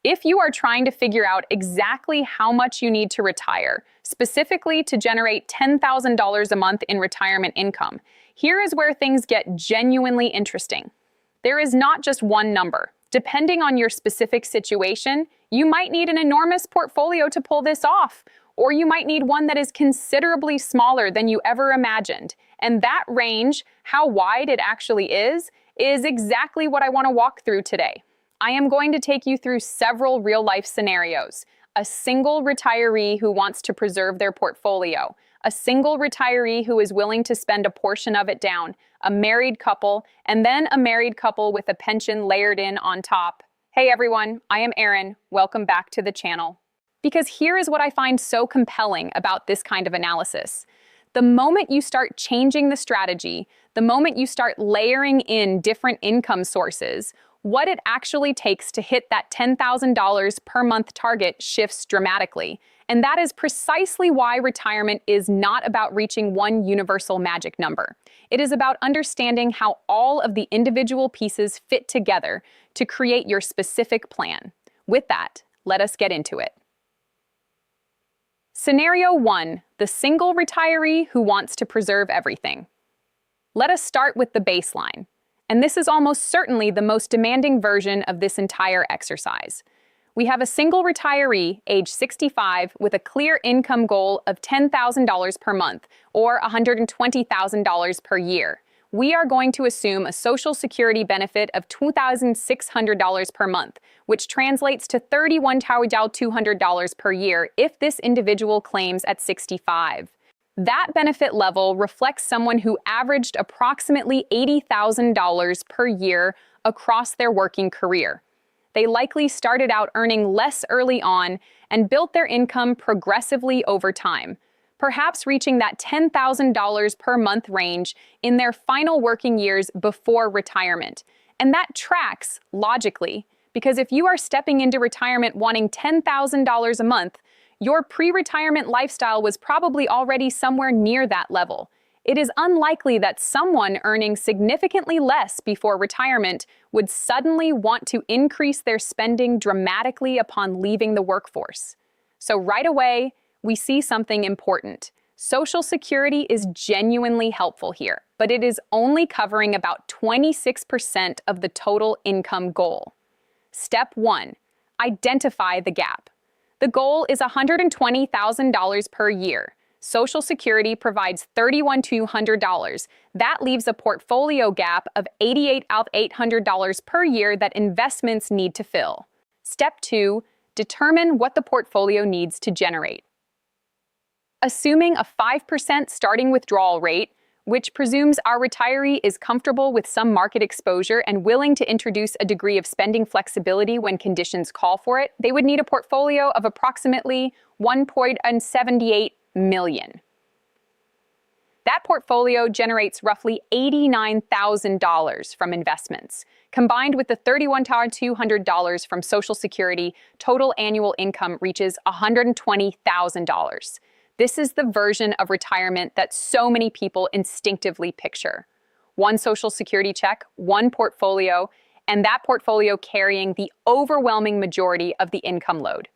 If you are trying to figure out exactly how much you need to retire, specifically to generate $10,000 a month in retirement income, here is where things get genuinely interesting. There is not just one number. Depending on your specific situation, you might need an enormous portfolio to pull this off, or you might need one that is considerably smaller than you ever imagined. And that range, how wide it actually is exactly what I want to walk through today. I am going to take you through several real-life scenarios. A single retiree who wants to preserve their portfolio, a single retiree who is willing to spend a portion of it down, a married couple, and then a married couple with a pension layered in on top. Hey everyone, I am Erin. Welcome back to the channel. Because here is what I find so compelling about this kind of analysis. The moment you start changing the strategy, the moment you start layering in different income sources, what it actually takes to hit that $10,000 per month target shifts dramatically. And that is precisely why retirement is not about reaching one universal magic number. It is about understanding how all of the individual pieces fit together to create your specific plan. With that, let us get into it. Scenario 1, the single retiree who wants to preserve everything. Let us start with the baseline. And this is almost certainly the most demanding version of this entire exercise. We have a single retiree, age 65, with a clear income goal of $10,000 per month, or $120,000 per year. We are going to assume a Social Security benefit of $2,600 per month, which translates to $31,200 per year if this individual claims at 65. That benefit level reflects someone who averaged approximately $80,000 per year across their working career. They likely started out earning less early on and built their income progressively over time, perhaps reaching that $10,000 per month range in their final working years before retirement. And that tracks logically, because if you are stepping into retirement wanting $10,000 a month, your pre-retirement lifestyle was probably already somewhere near that level. It is unlikely that someone earning significantly less before retirement would suddenly want to increase their spending dramatically upon leaving the workforce. So right away, we see something important. Social Security is genuinely helpful here, but it is only covering about 26% of the total income goal. Step 1, identify the gap. The goal is $120,000 per year. Social Security provides $31,200. That leaves a portfolio gap of $88,800 per year that investments need to fill. Step 2, determine what the portfolio needs to generate. Assuming a 5% starting withdrawal rate, which presumes our retiree is comfortable with some market exposure and willing to introduce a degree of spending flexibility when conditions call for it, they would need a portfolio of approximately $1.78 million. That portfolio generates roughly $89,000 from investments. Combined with the $31,200 from Social Security, total annual income reaches $120,000. This is the version of retirement that so many people instinctively picture. One Social Security check, one portfolio, and that portfolio carrying the overwhelming majority of the income load.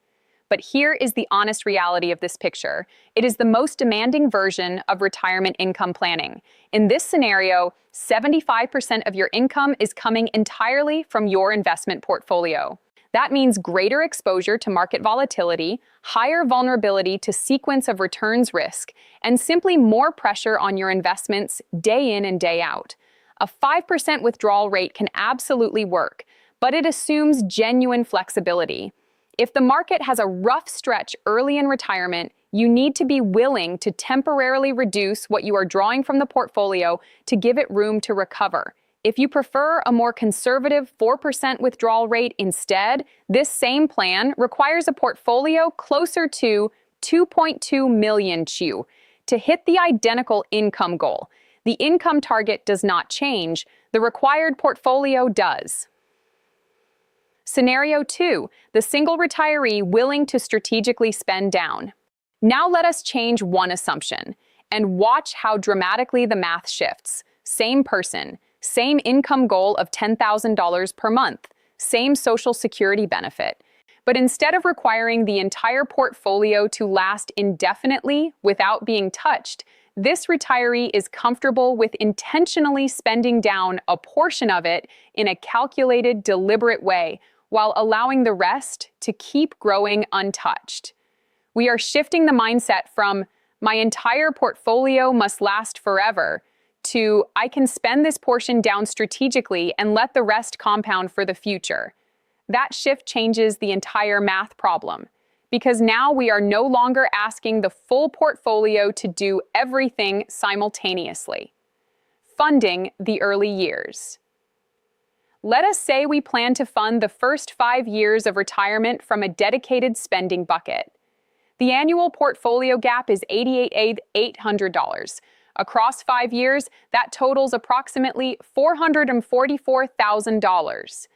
But here is the honest reality of this picture. It is the most demanding version of retirement income planning. In this scenario, 75% of your income is coming entirely from your investment portfolio. That means greater exposure to market volatility, higher vulnerability to sequence of returns risk, and simply more pressure on your investments day in and day out. A 5% withdrawal rate can absolutely work, but it assumes genuine flexibility. If the market has a rough stretch early in retirement, you need to be willing to temporarily reduce what you are drawing from the portfolio to give it room to recover. If you prefer a more conservative 4% withdrawal rate instead, this same plan requires a portfolio closer to $2.2 million to hit the identical income goal. The income target does not change, the required portfolio does. Scenario 2, the single retiree willing to strategically spend down. Now let us change one assumption and watch how dramatically the math shifts. Same person, same income goal of $10,000 per month, same Social Security benefit. But instead of requiring the entire portfolio to last indefinitely without being touched, this retiree is comfortable with intentionally spending down a portion of it in a calculated, deliberate way, while allowing the rest to keep growing untouched. We are shifting the mindset from, my entire portfolio must last forever, to, I can spend this portion down strategically and let the rest compound for the future. That shift changes the entire math problem, because now we are no longer asking the full portfolio to do everything simultaneously. Funding the early years. Let us say we plan to fund the first 5 years of retirement from a dedicated spending bucket. The annual portfolio gap is $88,800. Across 5 years, that totals approximately $444,000.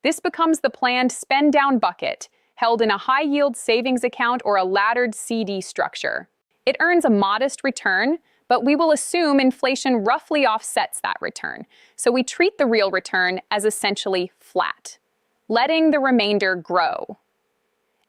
This becomes the planned spend-down bucket, held in a high-yield savings account or a laddered CD structure. It earns a modest return, but we will assume inflation roughly offsets that return, so we treat the real return as essentially flat, letting the remainder grow.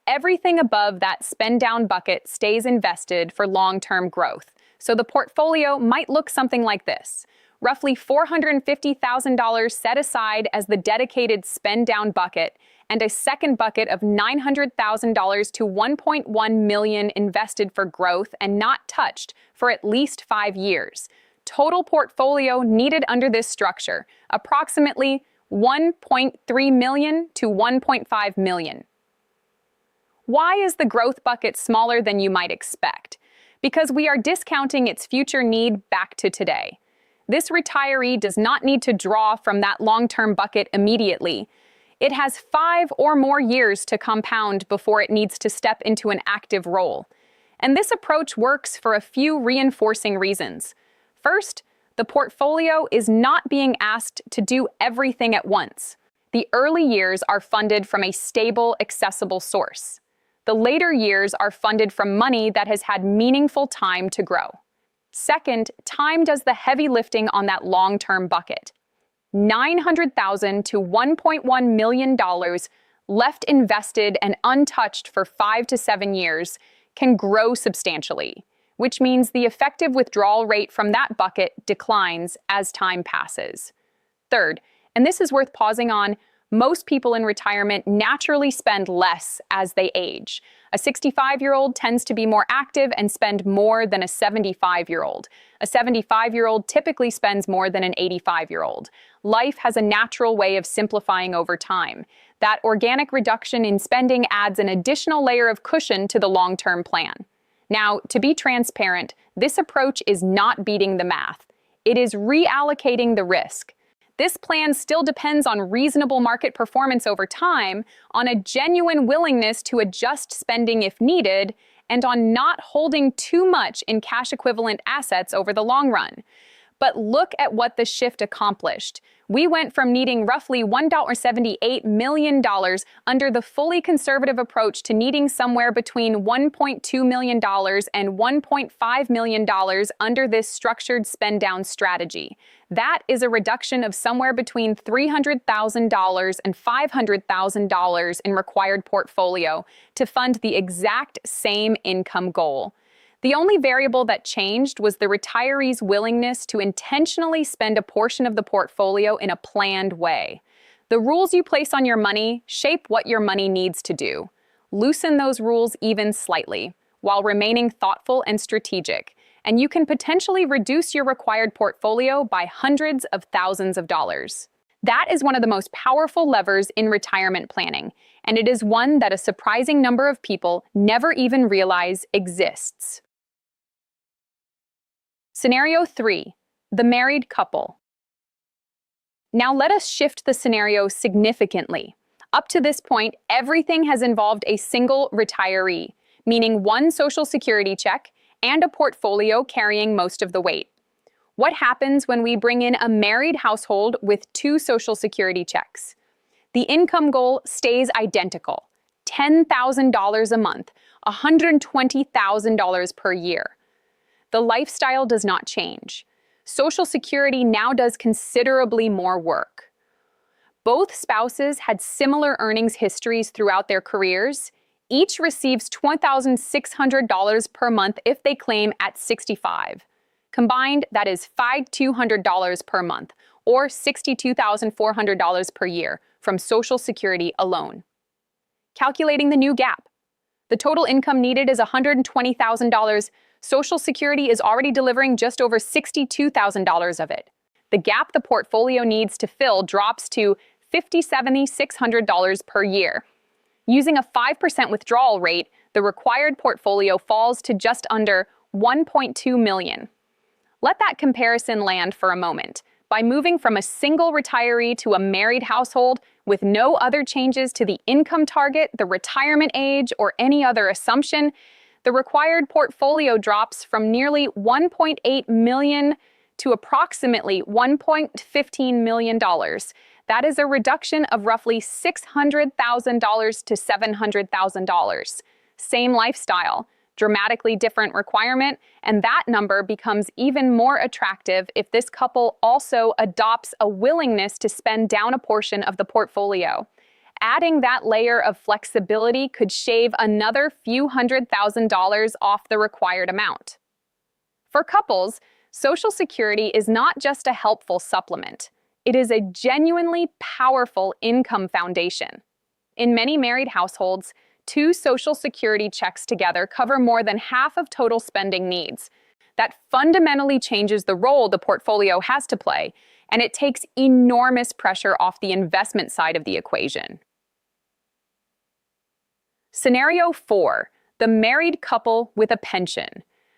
Everything above that spend-down bucket stays invested for long-term growth, so the portfolio might look something like this. Roughly $450,000 set aside as the dedicated spend-down bucket, and a second bucket of $900,000 to $1.1 million invested for growth and not touched for at least 5 years. Total portfolio needed under this structure, approximately $1.3 million to $1.5 million. Why is the growth bucket smaller than you might expect? Because we are discounting its future need back to today. This retiree does not need to draw from that long-term bucket immediately. It has 5 or more years to compound before it needs to step into an active role. And this approach works for a few reinforcing reasons. First, the portfolio is not being asked to do everything at once. The early years are funded from a stable, accessible source. The later years are funded from money that has had meaningful time to grow. Second, time does the heavy lifting on that long-term bucket. $900,000 to $1.1 million left invested and untouched for 5 to 7 years can grow substantially, which means the effective withdrawal rate from that bucket declines as time passes. Third, and this is worth pausing on, most people in retirement naturally spend less as they age. A 65-year-old tends to be more active and spend more than a 75-year-old. A 75-year-old typically spends more than an 85-year-old. Life has a natural way of simplifying over time. That organic reduction in spending adds an additional layer of cushion to the long-term plan. Now, to be transparent, this approach is not beating the math. It is reallocating the risk. This plan still depends on reasonable market performance over time, on a genuine willingness to adjust spending if needed, and on not holding too much in cash equivalent assets over the long run. But look at what the shift accomplished. We went from needing roughly $1.78 million under the fully conservative approach to needing somewhere between $1.2 million and $1.5 million under this structured spend-down strategy. That is a reduction of somewhere between $300,000 and $500,000 in required portfolio to fund the exact same income goal. The only variable that changed was the retiree's willingness to intentionally spend a portion of the portfolio in a planned way. The rules you place on your money shape what your money needs to do. Loosen those rules even slightly, while remaining thoughtful and strategic, and you can potentially reduce your required portfolio by hundreds of thousands of dollars. That is one of the most powerful levers in retirement planning, and it is one that a surprising number of people never even realize exists. Scenario 3, the married couple. Now let us shift the scenario significantly. Up to this point, everything has involved a single retiree, meaning one Social Security check and a portfolio carrying most of the weight. What happens when we bring in a married household with 2 Social Security checks? The income goal stays identical, $10,000 a month, $120,000 per year. The lifestyle does not change. Social Security now does considerably more work. Both spouses had similar earnings histories throughout their careers. Each receives $2,600 per month if they claim at 65. Combined, that is $5,200 per month, or $62,400 per year from Social Security alone. Calculating the new gap. The total income needed is $120,000. Social Security is already delivering just over $62,000 of it. The gap the portfolio needs to fill drops to $57,600 per year. Using a 5% withdrawal rate, the required portfolio falls to just under $1.2 million. Let that comparison land for a moment. By moving from a single retiree to a married household with no other changes to the income target, the retirement age, or any other assumption, the required portfolio drops from nearly $1.8 million to approximately $1.15 million. That is a reduction of roughly $600,000 to $700,000. Same lifestyle, dramatically different requirement, and that number becomes even more attractive if this couple also adopts a willingness to spend down a portion of the portfolio. Adding that layer of flexibility could shave another few $100,000 off the required amount. For couples, Social Security is not just a helpful supplement. It is a genuinely powerful income foundation. In many married households, 2 Social Security checks together cover more than half of total spending needs. That fundamentally changes the role the portfolio has to play, and it takes enormous pressure off the investment side of the equation. Scenario 4, the married couple with a pension.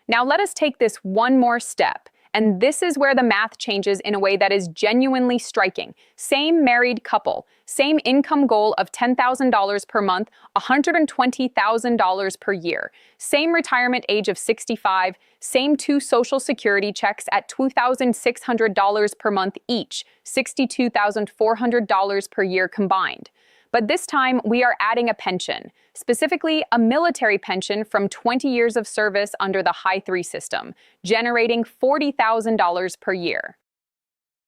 Now let us take this one more step. And this is where the math changes in a way that is genuinely striking. Same married couple, same income goal of $10,000 per month, $120,000 per year. Same retirement age of 65, same 2 Social Security checks at $2,600 per month each, $62,400 per year combined. But this time, we are adding a pension, specifically a military pension from 20 years of service under the High 3 system, generating $40,000 per year.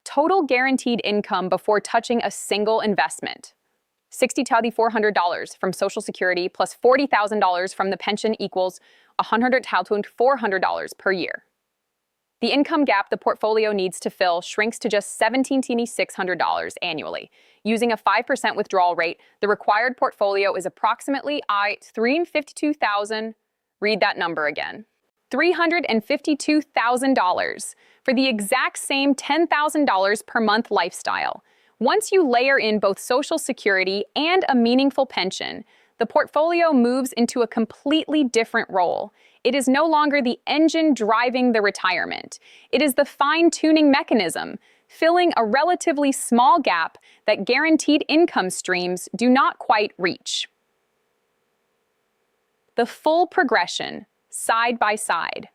Total guaranteed income before touching a single investment. $60,400 from Social Security plus $40,000 from the pension equals $100,400 per year. The income gap the portfolio needs to fill shrinks to just $17,600 annually. Using a 5% withdrawal rate, the required portfolio is approximately $352,000. Read that number again. $352,000 for the exact same $10,000 per month lifestyle. Once you layer in both Social Security and a meaningful pension, the portfolio moves into a completely different role. It is no longer the engine driving the retirement. It is the fine-tuning mechanism, filling a relatively small gap that guaranteed income streams do not quite reach. The full progression, side by side.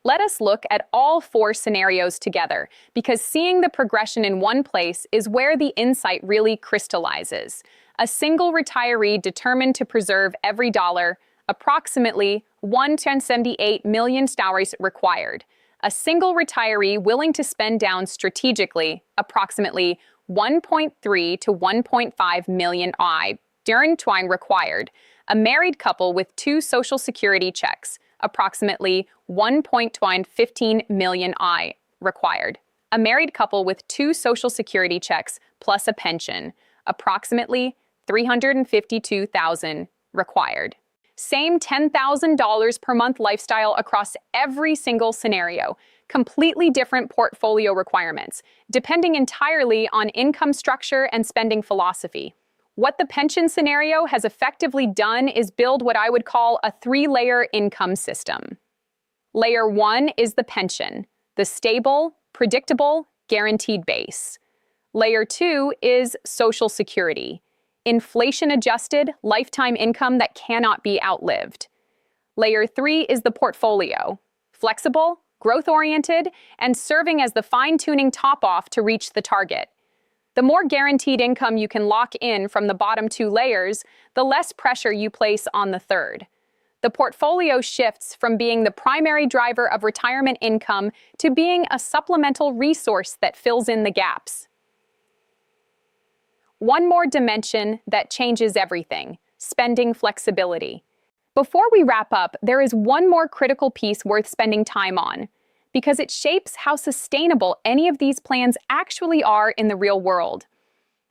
Let us look at all 4 scenarios together, because seeing the progression in one place is where the insight really crystallizes. A single retiree determined to preserve every dollar, approximately $178 million required. A single retiree willing to spend down strategically, approximately $1.3 to $1.5 million during twine required. A married couple with 2 Social Security checks, approximately $1.15 million required. A married couple with 2 Social Security checks plus a pension, approximately $352,000 required. Same $10,000 per month lifestyle across every single scenario. Completely different portfolio requirements, depending entirely on income structure and spending philosophy. What the pension scenario has effectively done is build what I would call a 3-layer income system. Layer 1 is the pension, the stable, predictable, guaranteed base. Layer 2 is Social Security, inflation-adjusted, lifetime income that cannot be outlived. Layer 3 is the portfolio, flexible, growth-oriented, and serving as the fine-tuning top-off to reach the target. The more guaranteed income you can lock in from the bottom 2 layers, the less pressure you place on the third. The portfolio shifts from being the primary driver of retirement income to being a supplemental resource that fills in the gaps. One more dimension that changes everything: spending flexibility. Before we wrap up, there is one more critical piece worth spending time on, because it shapes how sustainable any of these plans actually are in the real world.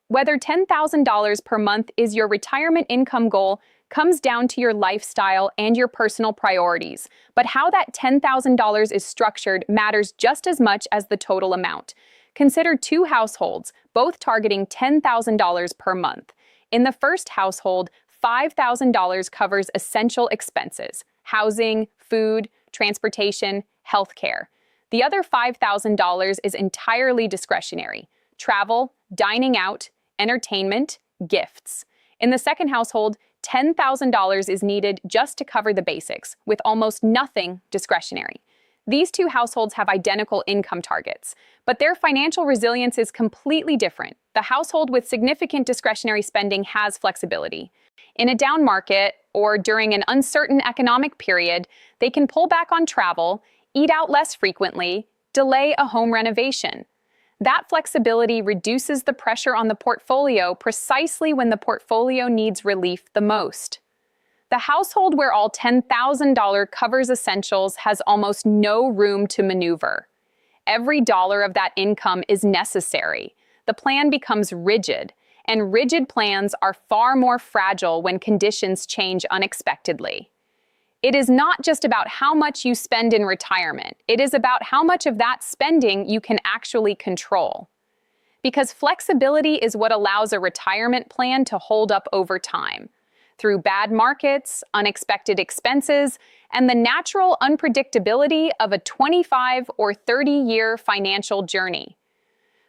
Whether $10,000 per month is your retirement income goal comes down to your lifestyle and your personal priorities, but how that $10,000 is structured matters just as much as the total amount. Consider two households, both targeting $10,000 per month. In the first household, $5,000 covers essential expenses: housing, food, transportation, healthcare. The other $5,000 is entirely discretionary: travel, dining out, entertainment, gifts. In the second household, $10,000 is needed just to cover the basics, with almost nothing discretionary. These two households have identical income targets, but their financial resilience is completely different. The household with significant discretionary spending has flexibility. In a down market or during an uncertain economic period, they can pull back on travel, eat out less frequently, delay a home renovation. That flexibility reduces the pressure on the portfolio precisely when the portfolio needs relief the most. The household where all $10,000 covers essentials has almost no room to maneuver. Every dollar of that income is necessary. The plan becomes rigid, and rigid plans are far more fragile when conditions change unexpectedly. It is not just about how much you spend in retirement. It is about how much of that spending you can actually control. Because flexibility is what allows a retirement plan to hold up over time, through bad markets, unexpected expenses, and the natural unpredictability of a 25 or 30-year financial journey.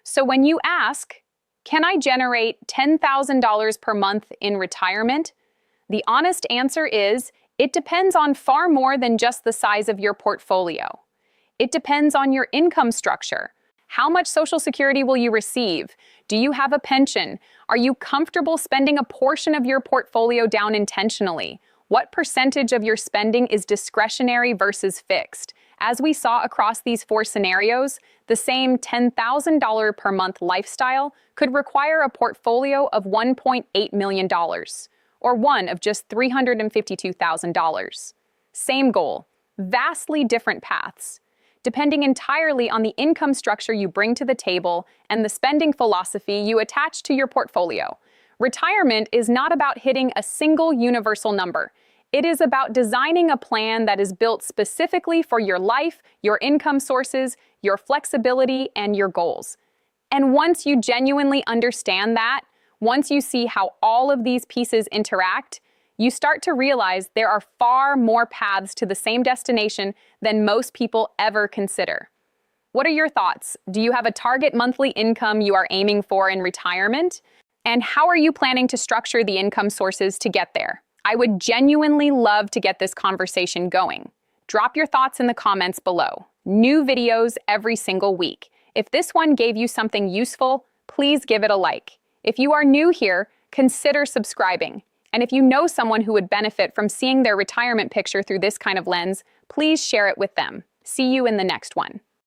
So when you ask, can I generate $10,000 per month in retirement? The honest answer is, it depends on far more than just the size of your portfolio. It depends on your income structure. How much Social Security will you receive? Do you have a pension? Are you comfortable spending a portion of your portfolio down intentionally? What percentage of your spending is discretionary versus fixed? As we saw across these four scenarios, the same $10,000 per month lifestyle could require a portfolio of $1.8 million. Or one of just $352,000. Same goal, vastly different paths, depending entirely on the income structure you bring to the table and the spending philosophy you attach to your portfolio. Retirement is not about hitting a single universal number. It is about designing a plan that is built specifically for your life, your income sources, your flexibility, and your goals. And once you genuinely understand that, once you see how all of these pieces interact, you start to realize there are far more paths to the same destination than most people ever consider. What are your thoughts? Do you have a target monthly income you are aiming for in retirement? And how are you planning to structure the income sources to get there? I would genuinely love to get this conversation going. Drop your thoughts in the comments below. New videos every single week. If this one gave you something useful, please give it a like. If you are new here, consider subscribing. And if you know someone who would benefit from seeing their retirement picture through this kind of lens, please share it with them. See you in the next one.